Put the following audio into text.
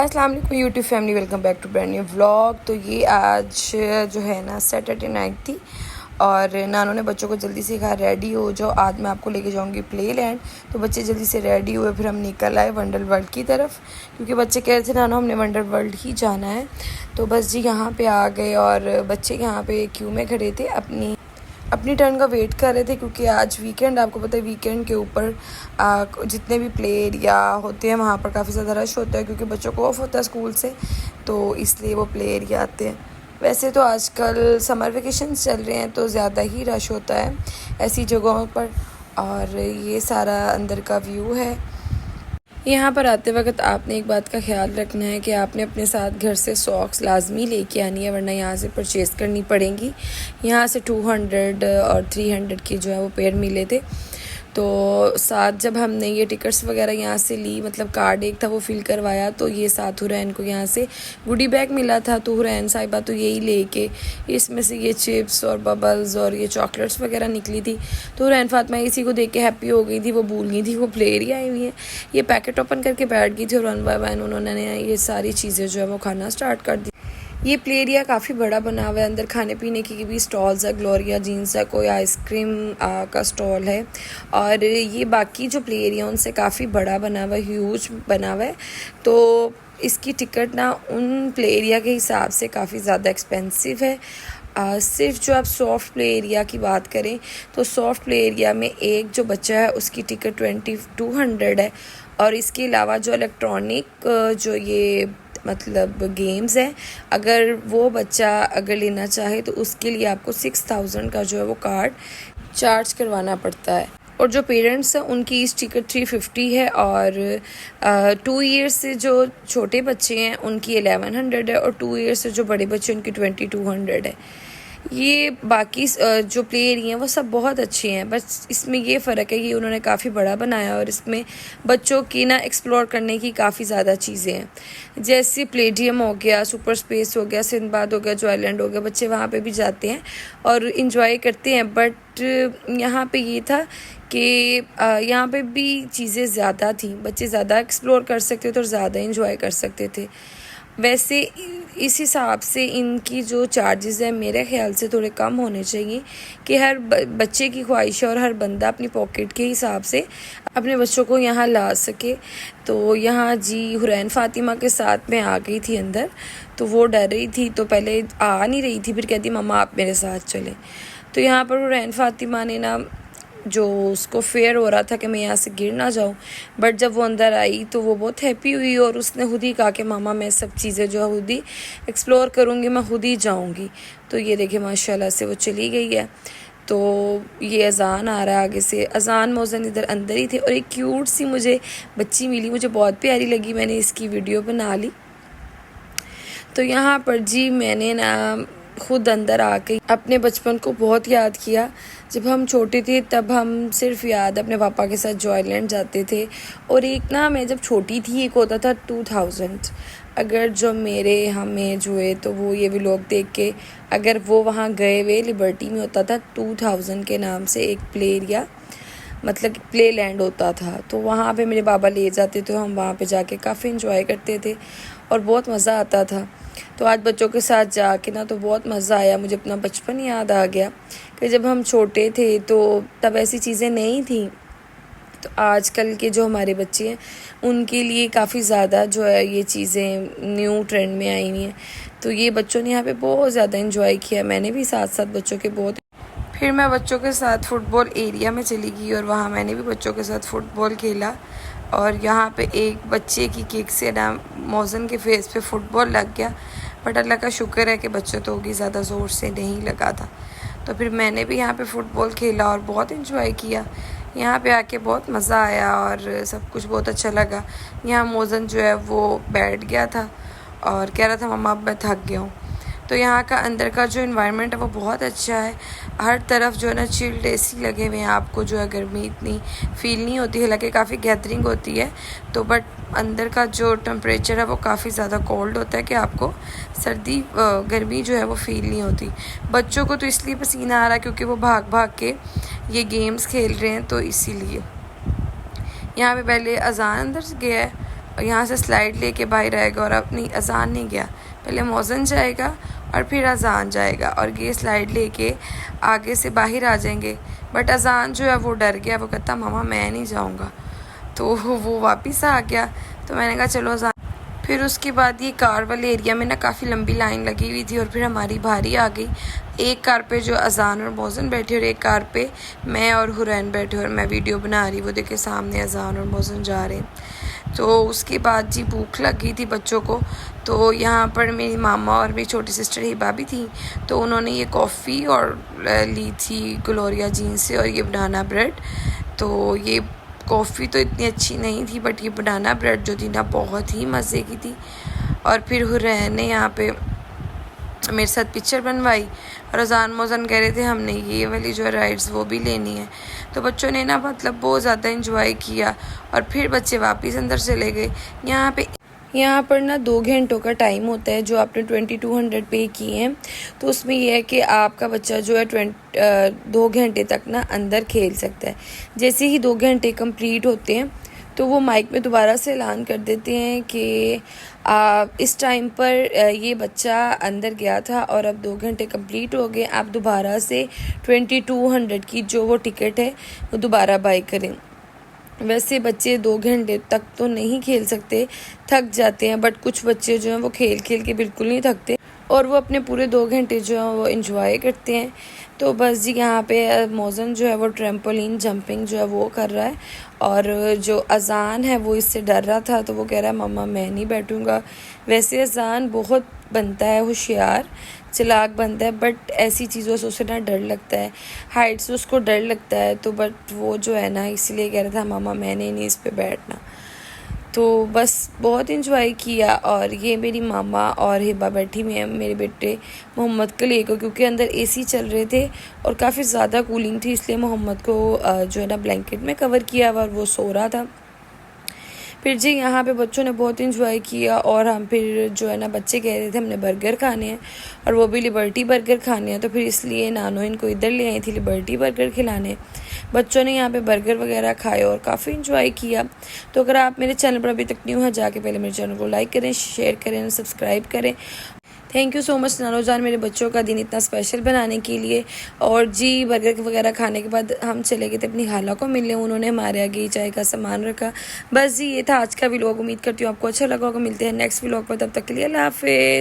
अस्सलाम वालेकुम YouTube family, welcome back to brand new vlog. तो ये आज जो है ना सैटरडे नाइट थी और नानू ने बच्चों को जल्दी से कहा रेडी हो जाओ, आज मैं आपको लेके जाऊंगी प्ले लैंड। तो बच्चे जल्दी से रेडी हुए, फिर हम निकल आए वंडर वर्ल्ड की तरफ, क्योंकि बच्चे कह रहे थे नानू हमने वंडर वर्ल्ड ही जाना है। तो बस जी यहाँ पे आ गए और बच्चे यहाँ पे क्यू में खड़े थे, अपनी टर्न का वेट कर रहे थे, क्योंकि आज वीकेंड, आपको पता है वीकेंड के ऊपर जितने भी प्ले एरिया होते हैं वहाँ पर काफ़ी ज़्यादा रश होता है, क्योंकि बच्चों को ऑफ होता है स्कूल से, तो इसलिए वो प्ले एरिया आते हैं। वैसे तो आजकल समर वेकेशंस चल रहे हैं तो ज़्यादा ही रश होता है ऐसी जगहों पर। और ये सारा अंदर का व्यू है। यहाँ पर आते वक्त आपने एक बात का ख्याल रखना है कि आपने अपने साथ घर से सॉक्स लाजमी लेके आनी है, वरना यहाँ से परचेज़ करनी पड़ेंगी। यहाँ से 200 और 300 के जो है वो पेयर मिले थे। तो साथ जब हमने ये टिकट्स वगैरह यहाँ से ली, मतलब कार्ड एक था वो फिल करवाया, तो ये साथ हुरैन को यहाँ से गुडी बैग मिला था। तो हुरैन साहिबा तो यही लेके, इसमें से ये चिप्स और बबल्स और ये चॉकलेट्स वगैरह निकली थी। तो हुरैन फातिमा इसी को देख के हैप्पी हो गई थी, वो भूल गई थी वो प्ले एरिया आई हुई है। ये पैकेट ओपन करके बैठ गई थी और वन बाय वन उन्होंने ये सारी चीज़ें जो है वो खाना स्टार्ट कर दी। ये प्ले एरिया काफ़ी बड़ा बना हुआ है, अंदर खाने पीने की भी स्टॉल्स है, ग्लोरिया जीन्स है, कोई आइसक्रीम का स्टॉल है। और ये बाकी जो प्ले एरिया उनसे काफ़ी बड़ा बना हुआ है, ह्यूज बना हुआ है। तो इसकी टिकट ना उन प्ले एरिया के हिसाब से काफ़ी ज़्यादा एक्सपेंसिव है। सिर्फ जो आप सॉफ्ट प्ले एरिया की बात करें तो सॉफ्ट प्ले एरिया में एक जो बच्चा है उसकी टिकट 2200 है। और इसके अलावा जो इलेक्ट्रॉनिक जो ये मतलब गेम्स हैं, अगर वो बच्चा अगर लेना चाहे तो उसके लिए आपको 6000 का जो है वो कार्ड चार्ज करवाना पड़ता है। और जो पेरेंट्स हैं उनकी इस टिकट 350 है। और 2 ईयर्स से जो छोटे बच्चे हैं उनकी 1100 है, और 2 ईयर्स से जो बड़े बच्चे उनकी 2200 है। ये बाकी जो प्ले एरिया हैं वो सब बहुत अच्छे हैं, बस इसमें ये फ़र्क है कि उन्होंने काफ़ी बड़ा बनाया और इसमें बच्चों की ना एक्सप्लोर करने की काफ़ी ज़्यादा चीज़ें हैं। जैसे प्लेडियम हो गया, सुपर स्पेस हो गया, सिंदबाद हो गया, जो आइलैंड हो गया, बच्चे वहाँ पे भी जाते हैं और इंजॉय करते हैं। बट यहाँ पे ये था कि यहाँ पे भी चीज़ें ज़्यादा थी, बच्चे ज़्यादा एक्सप्लोर कर सकते थे और ज़्यादा इंजॉय कर सकते थे। वैसे इस हिसाब से इनकी जो चार्जेस है मेरे ख्याल से थोड़े कम होने चाहिए, कि हर बच्चे की ख्वाहिश है और हर बंदा अपनी पॉकेट के हिसाब से अपने बच्चों को यहाँ ला सके। तो यहाँ जी हुरैन फातिमा के साथ मैं आ गई थी अंदर, तो वो डर रही थी, तो पहले आ नहीं रही थी, फिर कहती मम्मा आप मेरे साथ चलें। तो यहाँ पर हुरैन फातिमा ने ना, जो उसको फेयर हो रहा था कि मैं यहाँ से गिर ना जाऊँ, बट जब वो अंदर आई तो वो बहुत हैप्पी हुई और उसने खुद ही कहा कि मामा मैं सब चीज़ें जो है खुद ही एक्सप्लोर करूँगी, मैं खुद ही जाऊँगी। तो ये देखिए माशाल्लाह से वो चली गई है। तो ये अज़ान आ रहा है आगे से, अज़ान मौज़न इधर अंदर ही थे। और एक क्यूट सी मुझे बच्ची मिली, मुझे बहुत प्यारी लगी, मैंने इसकी वीडियो बना ली। तो यहाँ पर जी मैंने ना खुद अंदर आके अपने बचपन को बहुत याद किया। जब हम छोटे थे तब हम सिर्फ याद अपने पापा के साथ जॉयलैंड जाते थे। और एक ना मैं जब छोटी थी एक होता था 2000, अगर जो मेरे हमें जो है तो वो ये व्लॉग देख के अगर वो वहाँ गए हुए, लिबर्टी में होता था 2000 के नाम से एक प्ले एरिया, मतलब प्ले लैंड होता था। तो वहाँ पे मेरे बाबा ले जाते थे, हम वहाँ पे जाके काफ़ी इंजॉय करते थे और बहुत मज़ा आता था। तो आज बच्चों के साथ जाके ना तो बहुत मज़ा आया, मुझे अपना बचपन याद आ गया कि जब हम छोटे थे तो तब ऐसी चीज़ें नहीं थी। तो आजकल के जो हमारे बच्चे हैं उनके लिए काफ़ी ज़्यादा जो है ये चीज़ें न्यू ट्रेंड में आई हुई हैं। तो ये बच्चों ने यहाँ पे बहुत ज़्यादा इंजॉय किया, मैंने भी साथ साथ बच्चों के बहुत। फिर मैं बच्चों के साथ फुटबॉल एरिया में चली गई और वहाँ मैंने भी बच्चों के साथ फुटबॉल खेला। और यहाँ पे एक बच्चे की किक से ना मौज़न के फेस पे फुटबॉल लग गया, बट अल्लाह का शुक्र है कि बच्चे तो होगी ज़्यादा ज़ोर से नहीं लगा था। तो फिर मैंने भी यहाँ पे फ़ुटबॉल खेला और बहुत इंजॉय किया। यहाँ पे आके बहुत मज़ा आया और सब कुछ बहुत अच्छा लगा। यहाँ मौज़न जो है वो बैठ गया था और कह रहा था मम्मा अब मैं थक गया हूँ। तो यहाँ का अंदर का जो इन्वायरमेंट है वो बहुत अच्छा है, हर तरफ जो है ना चिल्ड एसी लगे हुए हैं, आपको जो है गर्मी इतनी फील नहीं होती, हालांकि काफ़ी गैदरिंग होती है तो, बट अंदर का जो टेम्परेचर है वो काफ़ी ज़्यादा कोल्ड होता है कि आपको सर्दी गर्मी जो है वो फील नहीं होती। बच्चों को तो इसलिए पसीना आ रहा है क्योंकि वो भाग भाग के ये गेम्स खेल रहे हैं, तो इसीलिए। यहाँ पे पहले अज़ान अंदर से गया है और यहाँ से स्लाइड लेके बाहर आएगा और अपनी अजान नहीं गया, पहले मौज़न जाएगा और फिर अजान जाएगा और ये स्लाइड लेके आगे से बाहर आ जाएंगे। बट अजान जो है वो डर गया, वो कहता मामा मैं नहीं जाऊँगा, तो वो वापस आ गया। तो मैंने कहा चलो अजान। फिर उसके बाद ये कार वाले एरिया में ना काफ़ी लंबी लाइन लगी हुई थी और फिर हमारी बारी आ गई। एक कार पे जो अजान और मौज़न बैठे और एक कार पे मैं और हुरैन बैठे और मैं वीडियो बना रही, वो देखे सामने अजान और मौज़न जा रहे हैं। तो उसके बाद जी भूख लग गई थी बच्चों को, तो यहाँ पर मेरी मामा और मेरी छोटी सिस्टर हिबा भी थी, तो उन्होंने ये कॉफ़ी और ली थी ग्लोरिया जीन से और ये बनाना ब्रेड। तो ये कॉफ़ी तो इतनी अच्छी नहीं थी बट ये बनाना ब्रेड जो थी ना बहुत ही मज़े की थी। और फिर हुरैन ने यहाँ पे मेरे साथ पिक्चर बनवाई और अजान मौज़न कह रहे थे हमने ये वाली जो राइड्स वो भी लेनी है। तो बच्चों ने ना मतलब बहुत ज़्यादा इंजॉय किया और फिर बच्चे वापस अंदर चले गए। यहाँ पर ना 2 घंटों का टाइम होता है जो आपने 2200 पे किए हैं, तो उसमें यह है कि आपका बच्चा जो है 2 घंटे तक ना अंदर खेल सकता है। जैसे ही 2 घंटे कंप्लीट होते हैं तो वो माइक में दोबारा से ऐलान कर देते हैं कि इस टाइम पर ये बच्चा अंदर गया था और अब 2 घंटे कंप्लीट हो गए, आप दोबारा से 2200 की जो वो टिकट है वो दोबारा बाई करें। वैसे बच्चे 2 घंटे तक तो नहीं खेल सकते, थक जाते हैं, बट कुछ बच्चे जो हैं वो खेल खेल के बिल्कुल नहीं थकते और वो अपने पूरे 2 घंटे जो हैं वो एंजॉय करते हैं। तो बस जी यहाँ पे मौज़न जो है वो ट्रैम्पोलिन जंपिंग जो है वो कर रहा है और जो अजान है वो इससे डर रहा था, तो वो कह रहा है मम्मा मैं नहीं बैठूँगा। वैसे अजान बहुत बनता है होशियार चालाक बनता है, बट ऐसी चीज़ों से उसे ना डर लगता है, हाइट से उसको डर लगता है। तो बट वो जो है ना इसलिए कह रहा था मामा मैंने नहीं इस पे बैठना। तो बस बहुत इंजॉय किया। और ये मेरी मामा और हिबा बैठी हुई हैं मेरे बेटे मोहम्मद को लेकर, क्योंकि अंदर एसी चल रहे थे और काफ़ी ज़्यादा कूलिंग थी, इसलिए मोहम्मद को जो है ना ब्लैंकेट में कवर किया हुआ और वो सो रहा था। फिर जी यहाँ पे बच्चों ने बहुत इंजॉय किया और हम फिर जो है ना बच्चे कह रहे थे हमने बर्गर खाने हैं और वो भी लिबर्टी बर्गर खाने हैं, तो फिर इसलिए नानो इनको इधर ले आई थी लिबर्टी बर्गर खिलाने। बच्चों ने यहाँ पे बर्गर वगैरह खाए और काफ़ी इंजॉय किया। तो अगर आप मेरे चैनल पर अभी तक न्यू हैं जाके पहले मेरे चैनल को लाइक करें, शेयर करें, सब्सक्राइब करें। थैंक यू सो मच नानो जान मेरे बच्चों का दिन इतना स्पेशल बनाने के लिए। और जी बर्गर वगैरह खाने के बाद हम चले गए थे अपनी खाला को मिलने, उन्होंने हमारे आगे चाय का सामान रखा। बस जी ये था आज का व्लॉग, उम्मीद करती हूँ आपको अच्छा लगा होगा। मिलते हैं नेक्स्ट व्लॉग पर, तब तक के लिए अल्लाह हाफिज़।